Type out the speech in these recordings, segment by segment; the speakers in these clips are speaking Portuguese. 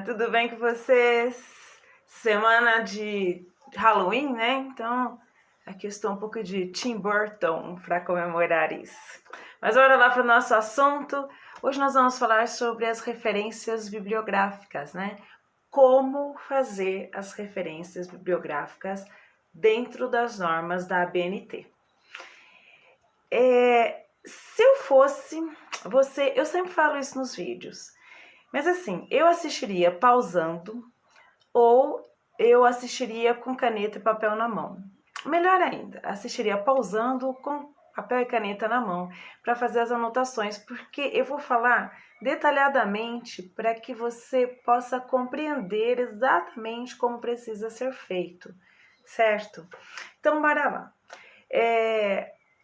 tudo bem com vocês? Semana de Halloween, né? Então, aqui eu estou um pouco de Tim Burton para comemorar isso. Mas bora lá para o nosso assunto. Hoje nós vamos falar sobre as referências bibliográficas, né? Como fazer as referências bibliográficas dentro das normas da ABNT. Se eu fosse você, eu sempre falo isso nos vídeos, mas assim, eu assistiria pausando ou eu assistiria com caneta e papel na mão. Melhor ainda, assistiria pausando com papel e caneta na mão para fazer as anotações, porque eu vou falar detalhadamente para que você possa compreender exatamente como precisa ser feito, certo? Então, bora lá.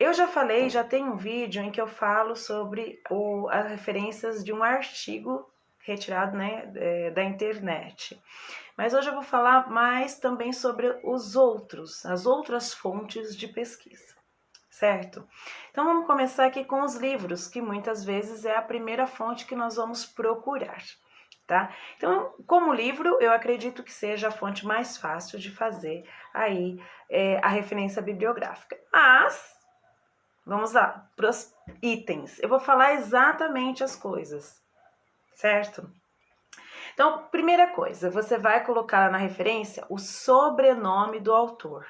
Eu já falei, já tem um vídeo em que eu falo sobre as referências de um artigo retirado, né, da internet. Mas hoje eu vou falar mais também sobre as outras fontes de pesquisa, certo? Então vamos começar aqui com os livros, que muitas vezes é a primeira fonte que nós vamos procurar, tá? Então, como livro, eu acredito que seja a fonte mais fácil de fazer aí a referência bibliográfica. Mas vamos lá, para os itens. Eu vou falar exatamente as coisas, certo? Então, primeira coisa, você vai colocar lá na referência o sobrenome do autor.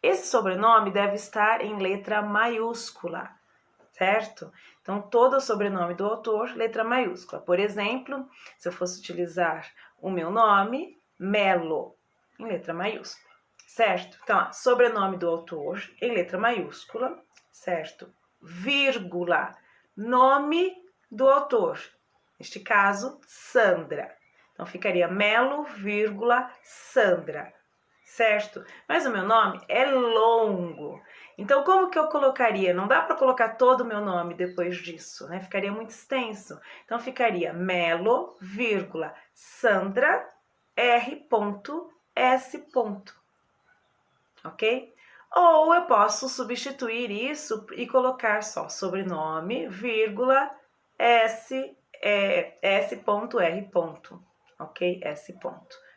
Esse sobrenome deve estar em letra maiúscula, certo? Então, todo o sobrenome do autor, letra maiúscula. Por exemplo, se eu fosse utilizar o meu nome, Melo, em letra maiúscula, certo? Então, sobrenome do autor, em letra maiúscula, certo? Vírgula, nome do autor, neste caso, Sandra. Então, ficaria Melo, vírgula, Sandra, certo? Mas o meu nome é longo. Então, como que eu colocaria? Não dá para colocar todo o meu nome depois disso, né? Ficaria muito extenso. Então, ficaria Melo, vírgula, Sandra, R.S. Ok? Ou eu posso substituir isso e colocar só sobrenome, vírgula, S.R. Ok? S.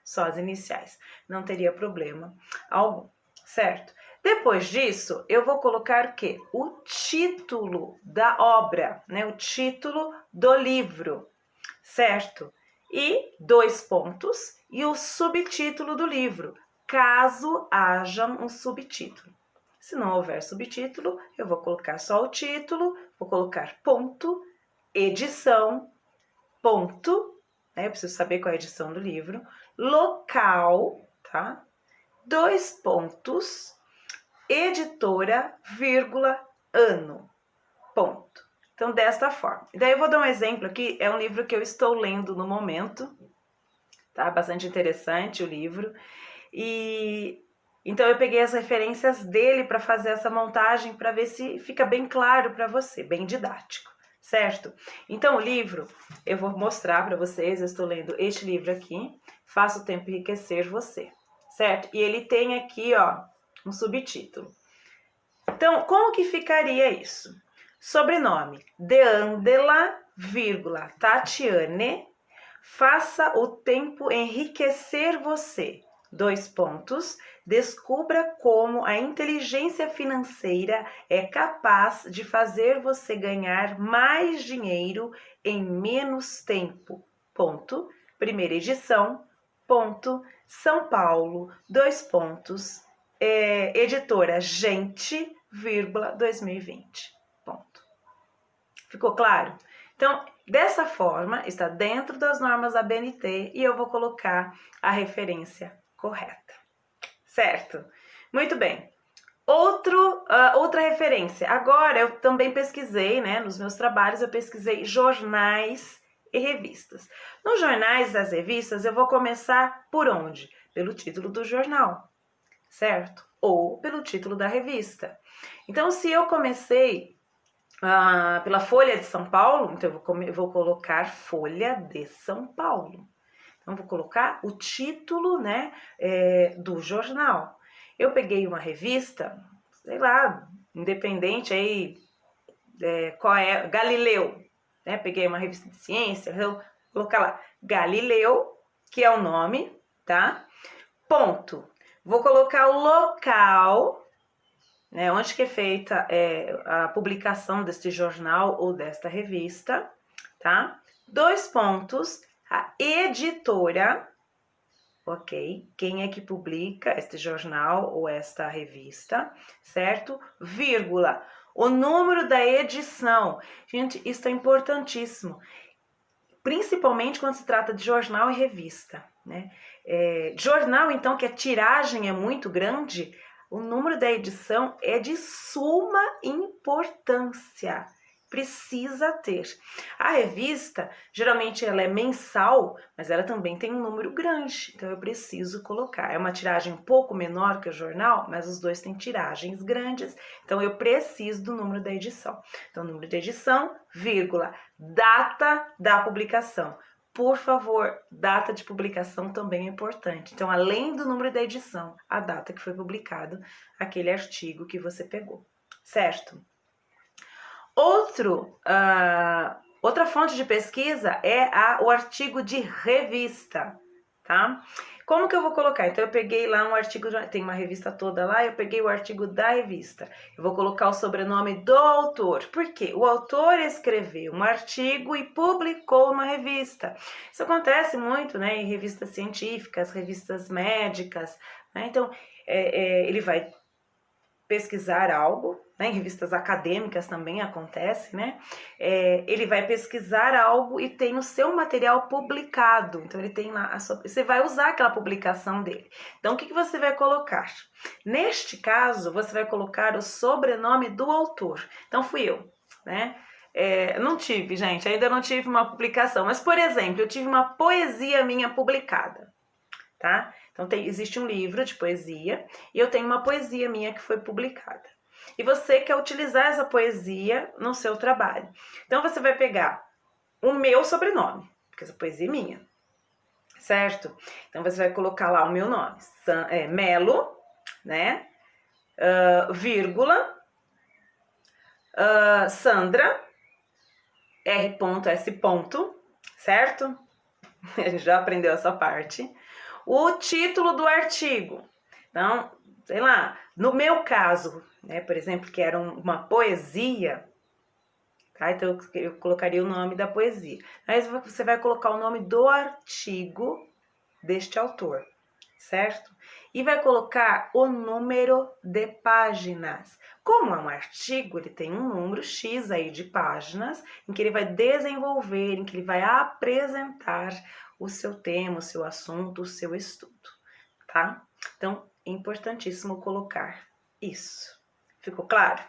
Só as iniciais. Não teria problema algum, certo? Depois disso, eu vou colocar o quê? O título da obra, né? O título do livro, certo? E 2 pontos e o subtítulo do livro, caso haja um subtítulo. Se não houver subtítulo, eu vou colocar só o título, vou colocar ponto, edição, ponto, né? Eu preciso saber qual é a edição do livro, local, tá? 2 pontos, editora, vírgula, ano, ponto. Então, desta forma. E daí eu vou dar um exemplo aqui, é um livro que eu estou lendo no momento, tá? Bastante interessante o livro. E então eu peguei as referências dele para fazer essa montagem para ver se fica bem claro para você, bem didático, certo? Então o livro eu vou mostrar para vocês, eu estou lendo este livro aqui, Faça o Tempo Enriquecer Você, certo? E ele tem aqui, ó, um subtítulo. Então, como que ficaria isso? Sobrenome, Deandela, vírgula, Tatiane, faça o tempo enriquecer você. 2 pontos, descubra como a inteligência financeira é capaz de fazer você ganhar mais dinheiro em menos tempo. Ponto, primeira edição, ponto, São Paulo, 2 pontos, editora Gente, vírgula, 2020, ponto. Ficou claro? Então, dessa forma, está dentro das normas da ABNT e eu vou colocar a referência correta, certo? Muito bem. Outra referência. Agora, eu também pesquisei, né? Nos meus trabalhos, eu pesquisei jornais e revistas. Nos jornais e das revistas, eu vou começar por onde? Pelo título do jornal, certo? Ou pelo título da revista. Então, se eu comecei pela Folha de São Paulo, então eu vou colocar Folha de São Paulo. Então, vou colocar o título, né, do jornal. Eu peguei uma revista, sei lá, independente aí, qual é, Galileu, né? Peguei uma revista de ciência, eu vou colocar lá, Galileu, que é o nome, tá? Ponto. Vou colocar o local, né, onde que é feita a publicação deste jornal ou desta revista, tá? 2 pontos, a editora, ok? Quem é que publica este jornal ou esta revista, certo? Vírgula, o número da edição. Gente, isso é importantíssimo, principalmente quando se trata de jornal e revista, né? Jornal, então, que a tiragem é muito grande, o número da edição é de suma importância. Precisa ter. A revista, geralmente ela é mensal, mas ela também tem um número grande, então eu preciso colocar. É uma tiragem um pouco menor que o jornal, mas os dois têm tiragens grandes, então eu preciso do número da edição. Então, número de edição, vírgula, data da publicação. Por favor, data de publicação também é importante. Então, além do número da edição, a data que foi publicado aquele artigo que você pegou, certo? Outra fonte de pesquisa é o artigo de revista, tá? Como que eu vou colocar? Então, eu peguei lá um artigo, tem uma revista toda lá, eu peguei o artigo da revista. Eu vou colocar o sobrenome do autor. Por quê? O autor escreveu um artigo e publicou uma revista. Isso acontece muito, né, em revistas científicas, revistas médicas, né? Então, ele vai pesquisar algo, né? Em revistas acadêmicas também acontece, né? Ele vai pesquisar algo e tem o seu material publicado, então ele tem lá, você vai usar aquela publicação dele. Então, o que você vai colocar? Neste caso, você vai colocar o sobrenome do autor. Então, fui eu, né? Não tive, gente, ainda não tive uma publicação, mas, por exemplo, eu tive uma poesia minha publicada, tá? Então, existe um livro de poesia e eu tenho uma poesia minha que foi publicada. E você quer utilizar essa poesia no seu trabalho. Então, você vai pegar o meu sobrenome, porque essa poesia é minha, certo? Então, você vai colocar lá o meu nome, Melo, né? Vírgula, Sandra, R.S. certo? A gente já aprendeu essa parte. O título do artigo. Então, sei lá, no meu caso, né, por exemplo, que era uma poesia, tá? Então eu colocaria o nome da poesia. Aí você vai colocar o nome do artigo deste autor, certo? E vai colocar o número de páginas. Como é um artigo, ele tem um número X aí de páginas, em que ele vai desenvolver, em que ele vai apresentar o seu tema, o seu assunto, o seu estudo, tá? Então, é importantíssimo colocar isso. Ficou claro?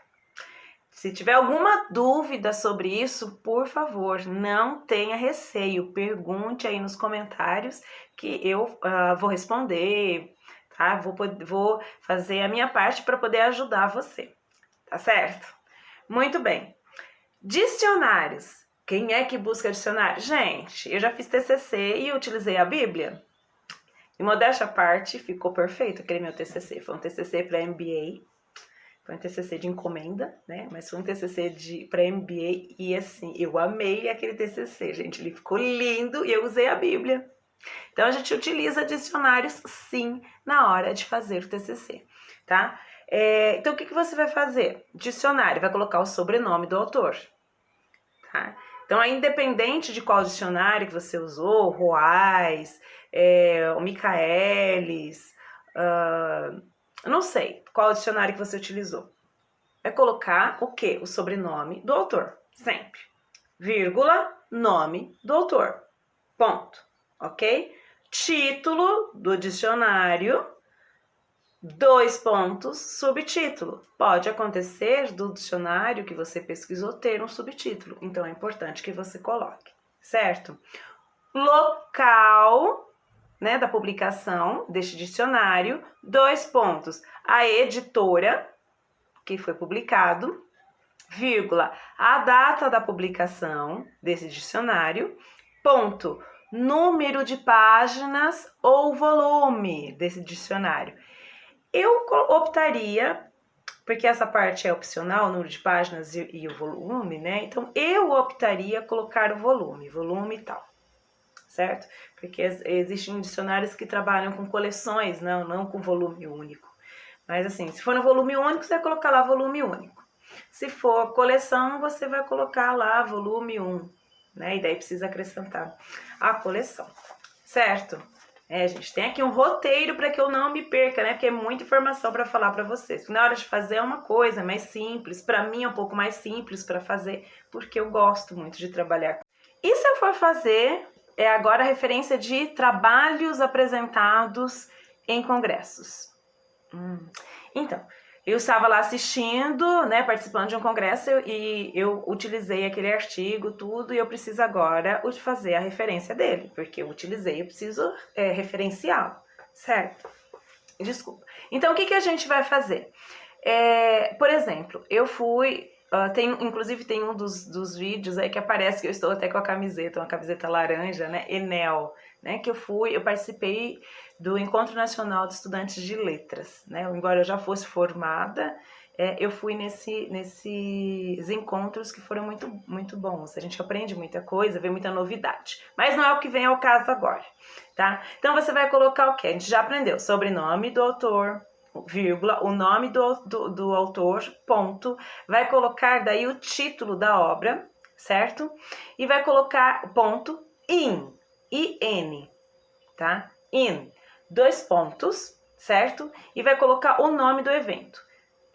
Se tiver alguma dúvida sobre isso, por favor, não tenha receio, pergunte aí nos comentários que eu vou responder, tá? Vou fazer a minha parte para poder ajudar você, tá certo? Muito bem. Dicionários. Quem é que busca dicionário? Gente, eu já fiz TCC e utilizei a Bíblia. E modéstia à parte, ficou perfeito aquele meu TCC. Foi um TCC para MBA, foi um TCC de encomenda, né? Mas foi um TCC para MBA e assim, eu amei aquele TCC, gente. Ele ficou lindo e eu usei a Bíblia. Então, a gente utiliza dicionários, sim, na hora de fazer o TCC, tá? Então, o que você vai fazer? Dicionário, vai colocar o sobrenome do autor, tá? Então, independente de qual dicionário que você usou, o Ruais, o Michaelis, não sei qual dicionário que você utilizou. Vai colocar o quê? O sobrenome do autor, sempre. Vírgula, nome do autor. Ponto. Ok? Título do dicionário, 2 pontos, subtítulo. Pode acontecer do dicionário que você pesquisou ter um subtítulo, então é importante que você coloque, certo? Local, né, da publicação deste dicionário, 2 pontos. A editora que foi publicado, vírgula, a data da publicação desse dicionário, ponto, número de páginas ou volume desse dicionário. Eu optaria, porque essa parte é opcional, o número de páginas e o volume, né? Então, eu optaria colocar o volume e tal, certo? Porque existem dicionários que trabalham com coleções, não com volume único. Mas assim, se for no volume único, você vai colocar lá volume único. Se for coleção, você vai colocar lá volume 1, né? E daí precisa acrescentar a coleção, certo? Gente, tem aqui um roteiro para que eu não me perca, né? Porque é muita informação para falar para vocês. Na hora de fazer é uma coisa mais simples, para mim é um pouco mais simples para fazer, porque eu gosto muito de trabalhar. E se eu for fazer, agora a referência de trabalhos apresentados em congressos. Então, eu estava lá assistindo, né, participando de um congresso e eu utilizei aquele artigo, tudo, e eu preciso agora fazer a referência dele, porque eu utilizei, eu preciso referenciá-lo, certo? Desculpa. Então, o que a gente vai fazer? Por exemplo, eu fui... inclusive tem um dos vídeos aí que aparece que eu estou até com a camiseta, uma camiseta laranja, né, Enel, né, que eu participei do Encontro Nacional de Estudantes de Letras, né, embora eu já fosse formada, eu fui nesses encontros que foram muito, muito bons, a gente aprende muita coisa, vê muita novidade, mas não é o que vem ao caso agora, tá? Então você vai colocar o quê? A gente já aprendeu sobrenome do autor, vírgula, o nome do autor, ponto, vai colocar daí o título da obra, certo? E vai colocar ponto, in, tá? In, 2 pontos, certo? E vai colocar o nome do evento.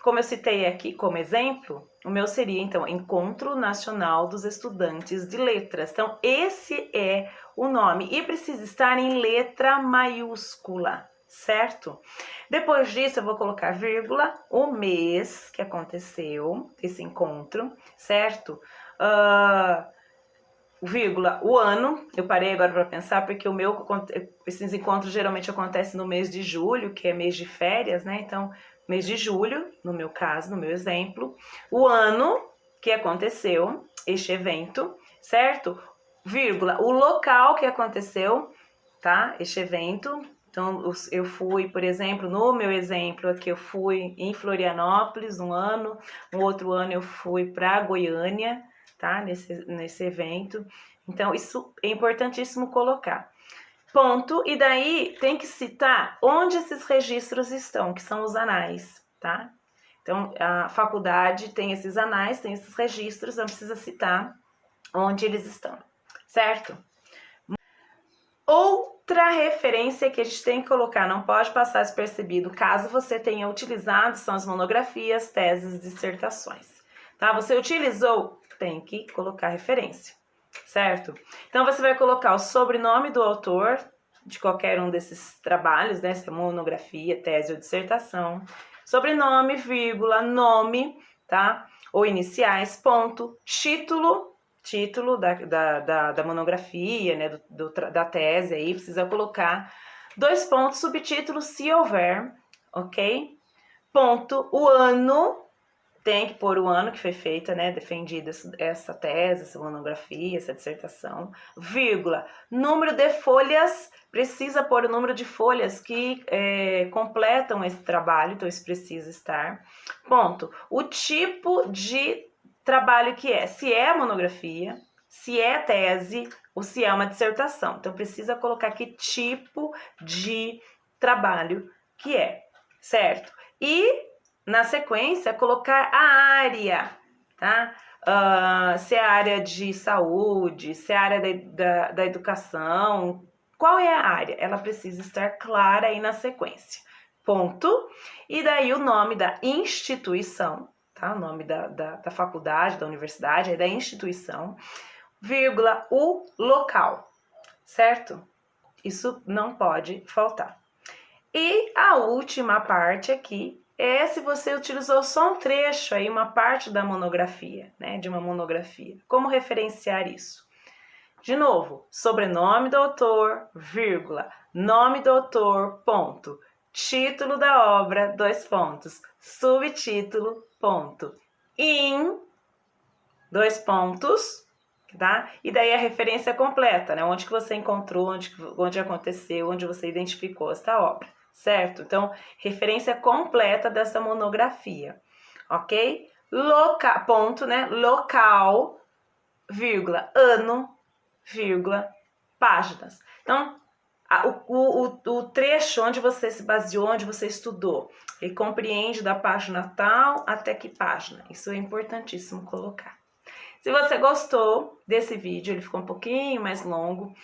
Como eu citei aqui como exemplo, o meu seria, então, Encontro Nacional dos Estudantes de Letras. Então, esse é o nome e precisa estar em letra maiúscula, certo? Depois disso, eu vou colocar vírgula, o mês que aconteceu esse encontro, certo? Vírgula, o ano, eu parei agora para pensar, porque esses encontros geralmente acontecem no mês de julho, que é mês de férias, né? Então, mês de julho, no meu caso, no meu exemplo, o ano que aconteceu este evento, certo? Vírgula, o local que aconteceu, tá? Este evento. Então, eu fui, por exemplo, no meu exemplo aqui, eu fui em Florianópolis um ano, no outro ano eu fui para Goiânia, tá? Nesse evento. Então, isso é importantíssimo colocar. Ponto, e daí tem que citar onde esses registros estão, que são os anais, tá? Então, a faculdade tem esses anais, tem esses registros, não precisa citar onde eles estão, certo? Outra referência que a gente tem que colocar, não pode passar despercebido, caso você tenha utilizado, são as monografias, teses, dissertações, tá? Você utilizou, tem que colocar referência, certo? Então, você vai colocar o sobrenome do autor de qualquer um desses trabalhos, né? Se é monografia, tese ou dissertação, sobrenome, vírgula, nome, tá? Ou iniciais, ponto, título da monografia, né? Da tese aí, precisa colocar 2 pontos, subtítulo, se houver, ok? Ponto, o ano, tem que pôr o ano que foi feita, né, defendida essa tese, essa monografia, essa dissertação, vírgula, número de folhas, precisa pôr o número de folhas que completam esse trabalho, então isso precisa estar, ponto, o tipo de trabalho que é, se é monografia, se é tese ou se é uma dissertação, então precisa colocar que tipo de trabalho que é, certo? E na sequência, colocar a área, tá? Se é a área de saúde, se é a área da educação, qual é a área? Ela precisa estar clara aí na sequência, ponto. E daí o nome da instituição, tá? O nome da faculdade, da universidade, é da instituição, vírgula, o local, certo? Isso não pode faltar. E a última parte aqui é se você utilizou só um trecho aí, uma parte da monografia, né, de uma monografia. Como referenciar isso? De novo, sobrenome do autor, vírgula, nome do autor, ponto, título da obra, 2 pontos, subtítulo, ponto, in, 2 pontos, tá? E daí a referência completa, né, onde que você encontrou, onde aconteceu, onde você identificou esta obra. Certo? Então, referência completa dessa monografia, ok? Ponto, né? Local, vírgula, ano, vírgula, páginas. Então, o trecho onde você se baseou, onde você estudou, ele compreende da página tal até que página. Isso é importantíssimo colocar. Se você gostou desse vídeo, ele ficou um pouquinho mais longo,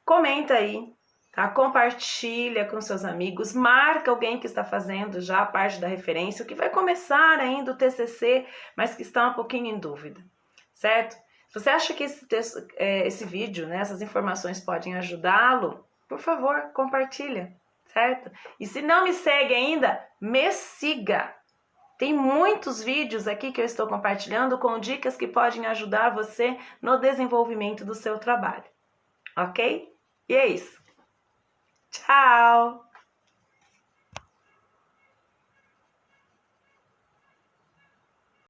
comenta aí, tá? Compartilha com seus amigos, marca alguém que está fazendo já a parte da referência, que vai começar ainda o TCC, mas que está um pouquinho em dúvida, certo? Se você acha que esse vídeo, né, essas informações podem ajudá-lo, por favor, compartilha, certo? E se não me segue ainda, me siga. Tem muitos vídeos aqui que eu estou compartilhando com dicas que podem ajudar você no desenvolvimento do seu trabalho, ok? E é isso. Tchau!